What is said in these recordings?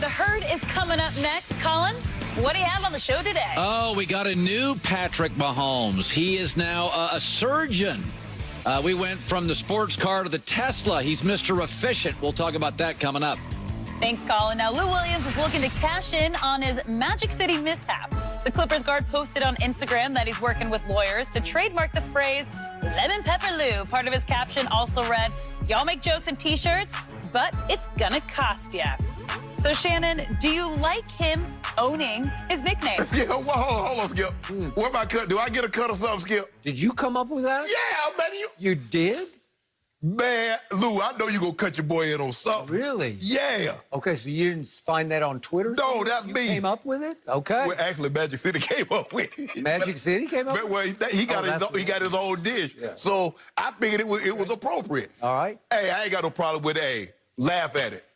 The Herd is coming up next. Colin, what do you have on the show today? Oh, we got a new Patrick Mahomes. He is now a surgeon. We went from the sports car to the Tesla. He's Mr. Efficient. We'll talk about that coming up. Thanks, Colin. Now, Lou Williams is looking to cash in on his Magic City mishap. The Clippers guard posted on Instagram that he's working with lawyers to trademark the phrase Lemon Pepper Lou. Part of his caption also read, "Y'all make jokes and T-shirts, but it's gonna cost ya." So, Shannon, do you like him owning his nickname? Yeah, well, hold on, Skip. Where my cut? Do I get a cut or something, Skip? Did you come up with that? Yeah, man. You did? Man, Lou, I know you gonna cut your boy in on something. Really? Yeah. Okay, so you didn't find that on Twitter? No, that's you me. Came up with it? Okay. Well, actually, Magic City came up with it. Magic City came up with it? Well, he got his own dish. Yeah. So I figured it was appropriate. All right. Hey, I ain't got no problem with it. Laugh at it.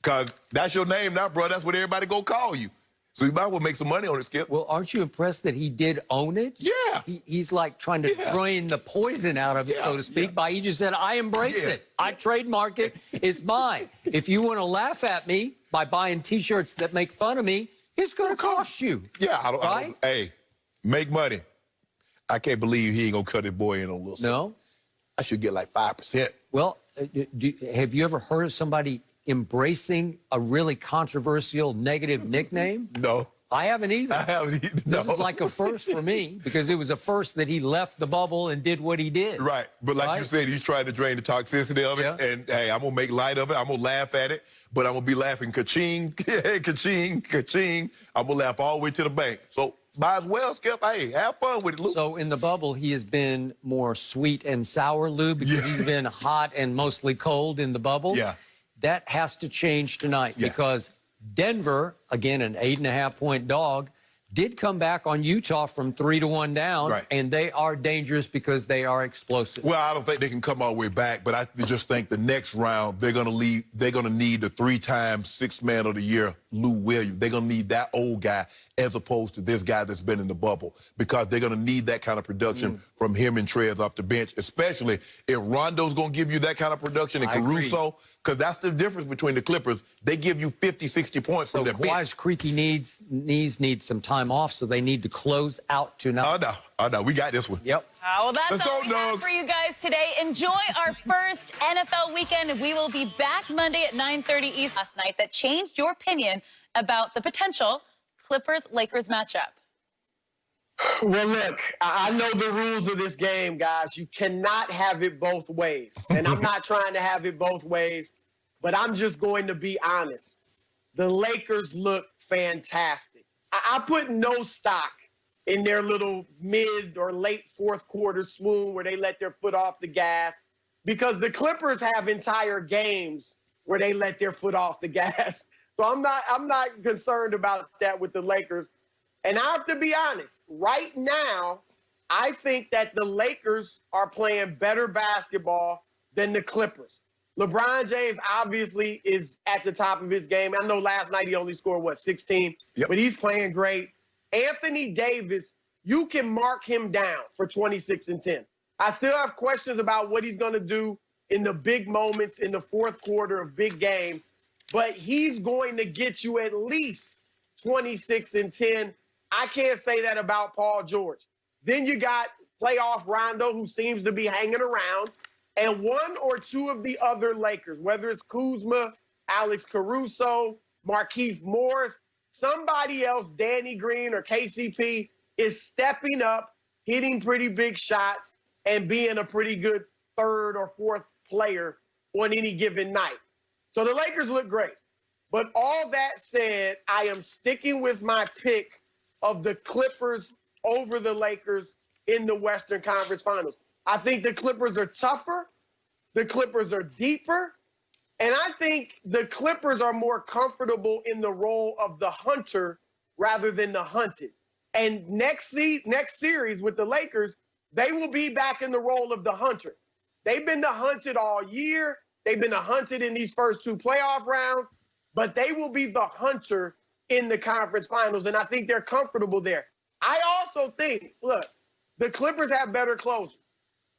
Because that's your name now, bro. That's what everybody gonna call you. So you might as well make some money on it, Skip. Well, aren't you impressed that he did own it? Yeah. He's like trying to drain the poison out of it, so to speak, by he just said, I embrace it. I trademark it. It's mine. If you want to laugh at me by buying T-shirts that make fun of me, it's going to cost you. Yeah. I don't, hey, make money. I can't believe he ain't going to cut his boy in on a little something. No? I should get like 5%. Well, have you ever heard of somebody embracing a really controversial negative nickname? No. I haven't either. I haven't either. No. This is like a first for me because it was a first that he left the bubble and did what he did. Right. But like you said, he's trying to drain the toxicity of it. Yeah. And, hey, I'm going to make light of it. I'm going to laugh at it. But I'm going to be laughing ka-ching, ka-ching, ka-ching. I'm going to laugh all the way to the bank. So might as well, Skip. Hey, have fun with it, Lou. So in the bubble, he has been more sweet and sour, Lou, because he's been hot and mostly cold in the bubble. Yeah. That has to change tonight because Denver, again, an 8.5-point dog, did come back on Utah from 3-1 down, and they are dangerous because they are explosive. Well, I don't think they can come all the way back, but I just think the next round they're gonna need the 3-time Sixth Man of the Year, Lou Williams. They're gonna need that old guy as opposed to this guy that's been in the bubble because they're gonna need that kind of production from him and Trez off the bench, especially if Rondo's gonna give you that kind of production and Caruso, because that's the difference between the Clippers. They give you 50, 60 points from their bench. Kawhi's creaky knees need some time off, so they need to close out tonight. Oh, no, we got this one. Yep. Well, that's all we have for you guys today. Enjoy our first NFL weekend. We will be back Monday at 9:30 East last night that changed your opinion about the potential Clippers-Lakers matchup. Well, look, I know the rules of this game, guys. You cannot have it both ways. And I'm not trying to have it both ways, but I'm just going to be honest. The Lakers look fantastic. I put no stock in their little mid or late fourth quarter swoon where they let their foot off the gas because the Clippers have entire games where they let their foot off the gas. So I'm not concerned about that with the Lakers. And I have to be honest, right now, I think that the Lakers are playing better basketball than the Clippers. LeBron James obviously is at the top of his game. I know last night he only scored, 16? Yep. But he's playing great. Anthony Davis, you can mark him down for 26 and 10. I still have questions about what he's going to do in the big moments in the fourth quarter of big games, but he's going to get you at least 26 and 10. I can't say that about Paul George. Then you got playoff Rondo, who seems to be hanging around, and one or two of the other Lakers, whether it's Kuzma, Alex Caruso, Markieff Morris, somebody else, Danny Green or KCP, is stepping up, hitting pretty big shots, and being a pretty good third or fourth player on any given night. So the Lakers look great. But all that said, I am sticking with my pick of the Clippers over the Lakers in the Western Conference Finals. I think the Clippers are tougher. The Clippers are deeper. And I think the Clippers are more comfortable in the role of the hunter rather than the hunted. And next series with the Lakers, they will be back in the role of the hunter. They've been the hunted all year. They've been the hunted in these first two playoff rounds. But they will be the hunter in the conference finals, and I think they're comfortable there. I also think, look, the Clippers have better closers.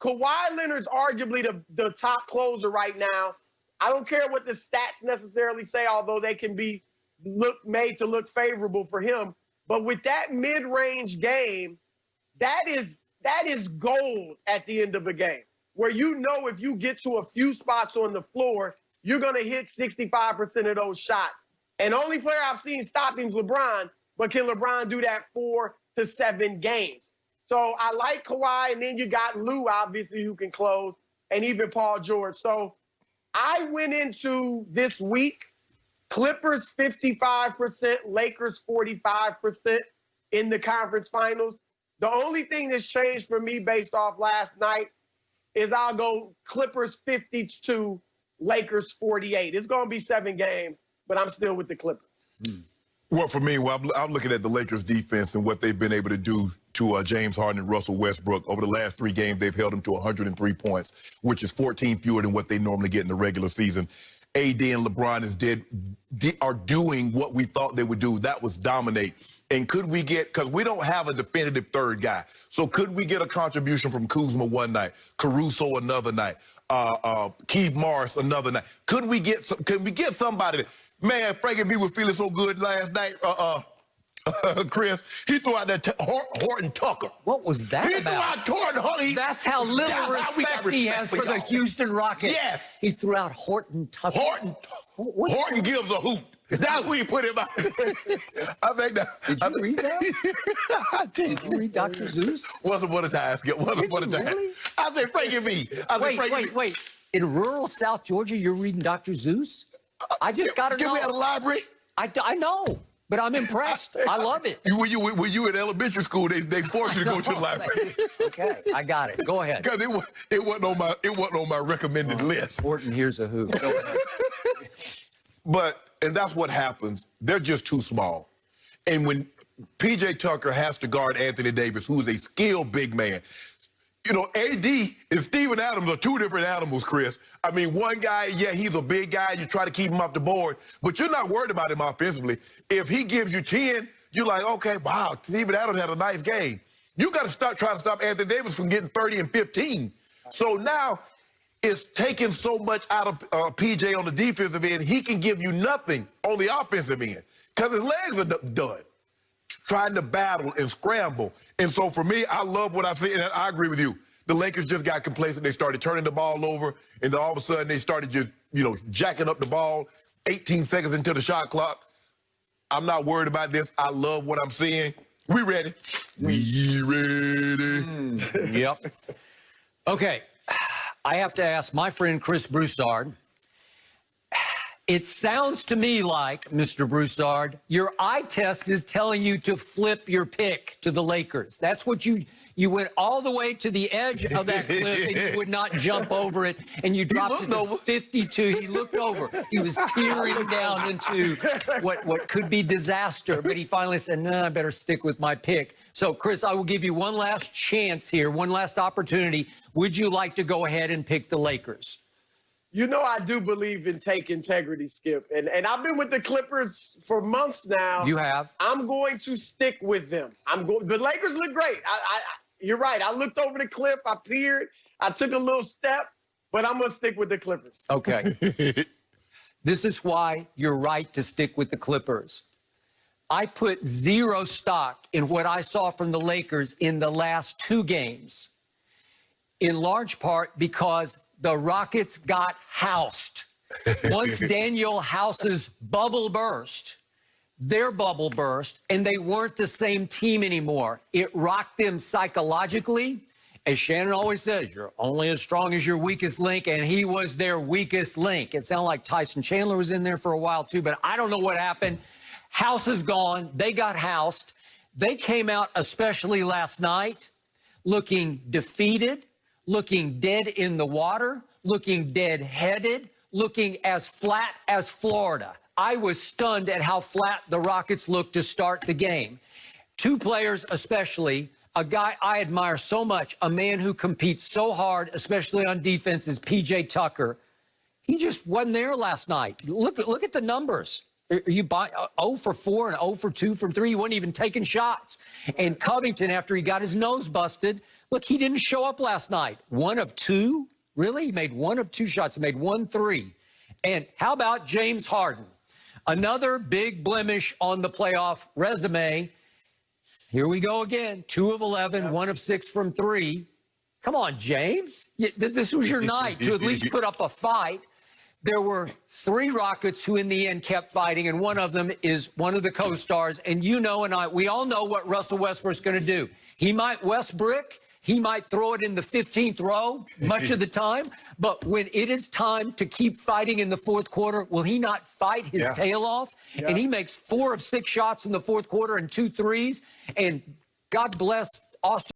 Kawhi Leonard's arguably the top closer right now. I don't care what the stats necessarily say, although they can be made to look favorable for him. But with that mid-range game, that is gold at the end of a game, where you know if you get to a few spots on the floor, you're going to hit 65% of those shots. And only player I've seen stop him is LeBron, but can LeBron do that 4 to 7 games? So I like Kawhi, and then you got Lou, obviously, who can close, and even Paul George. So I went into this week, Clippers 55%, Lakers 45% in the conference finals. The only thing that's changed for me based off last night is I'll go Clippers 52, Lakers 48. It's going to be 7 games, but I'm still with the Clippers. Well, for me, I'm looking at the Lakers' defense and what they've been able to do to James Harden and Russell Westbrook. Over the last 3 games, they've held them to 103 points, which is 14 fewer than what they normally get in the regular season. AD and LeBron are doing what we thought they would do. That was dominate. And could we get, because we don't have a definitive third guy, so could we get a contribution from Kuzma one night, Caruso another night, Keith Morris another night? Could we get somebody? Man, Frank and me were feeling so good last night. Chris, he threw out that Horton Tucker. What was that He about? threw out Horton Tucker. That's how little respect he has for the Houston Rockets. Yes. He threw out Horton Tucker. Horton gives a hoot. That's where you put him out. I think that. Did you read that? I did. Did you read Dr. Zeus? Once upon a time, Skip. Once upon a time. Really? I said, Frank and me. Wait. In rural South Georgia, you're reading Dr. Zeus? I just got to know. We had a library. I know, but I'm impressed. I love it. When you were in elementary school, they forced you to go to the library. Okay, I got it. Go ahead. Because it wasn't on my recommended list. Horton, here's a who. Go ahead. And that's what happens. They're just too small. And when P.J. Tucker has to guard Anthony Davis, who is a skilled big man, you know, AD and Steven Adams are 2 different animals, Chris. I mean, one guy, yeah, he's a big guy. You try to keep him off the board, but you're not worried about him offensively. If he gives you 10, you're like, okay, wow, Steven Adams had a nice game. You got to start trying to stop Anthony Davis from getting 30 and 15. So now it's taking so much out of P.J. on the defensive end, he can give you nothing on the offensive end because his legs are done, trying to battle and scramble. And so for me, I love what I've seen, and I agree with you. The Lakers just got complacent. They started turning the ball over, and then all of a sudden they started just, jacking up the ball 18 seconds into the shot clock. I'm not worried about this. I love what I'm seeing. We ready. We ready. Yep. Okay. I have to ask my friend Chris Broussard. It sounds to me like, Mr. Broussard, your eye test is telling you to flip your pick to the Lakers. That's what you went all the way to the edge of that cliff and you would not jump over it, and you dropped it to 52. He looked over. He was peering down into what could be disaster, but he finally said, no, I better stick with my pick. So, Chris, I will give you one last chance here, one last opportunity. Would you like to go ahead and pick the Lakers? You know, I do believe in take integrity, Skip. And I've been with the Clippers for months now. You have. I'm going to stick with them. The Lakers look great. You're right. I looked over the cliff. I peered. I took a little step, but I'm going to stick with the Clippers. Okay. This is why you're right to stick with the Clippers. I put 0 stock in what I saw from the Lakers in the last 2 games, in large part because the Rockets got housed. Once Daniel House's bubble burst, their bubble burst, and they weren't the same team anymore. It rocked them psychologically. As Shannon always says, you're only as strong as your weakest link, and he was their weakest link. It sounded like Tyson Chandler was in there for a while, too, but I don't know what happened. House is gone. They got housed. They came out, especially last night, looking defeated, looking dead in the water, looking dead-headed, looking as flat as Florida. I was stunned at how flat the Rockets looked to start the game. 2 players especially, a guy I admire so much, a man who competes so hard, especially on defense, is P.J. Tucker. He just wasn't there last night. Look at the numbers. You 0 for 4 and 0 for 2 from 3. He wasn't even taking shots. And Covington, after he got his nose busted, look, he didn't show up last night. 1 of 2? Really? He made 1 of 2 shots. He made 1 3. And how about James Harden? Another big blemish on the playoff resume. Here we go again. 2 of 11, 1 of 6 from 3. Come on, James. This was your night to at least put up a fight. There were 3 Rockets who in the end kept fighting, and one of them is one of the co-stars. And you know and we all know what Russell Westbrook's going to do. He might Westbrook. He might throw it in the 15th row much of the time. But when it is time to keep fighting in the fourth quarter, will he not fight his tail off? Yeah. And he makes 4 of 6 shots in the fourth quarter and 2 threes. And God bless Austin.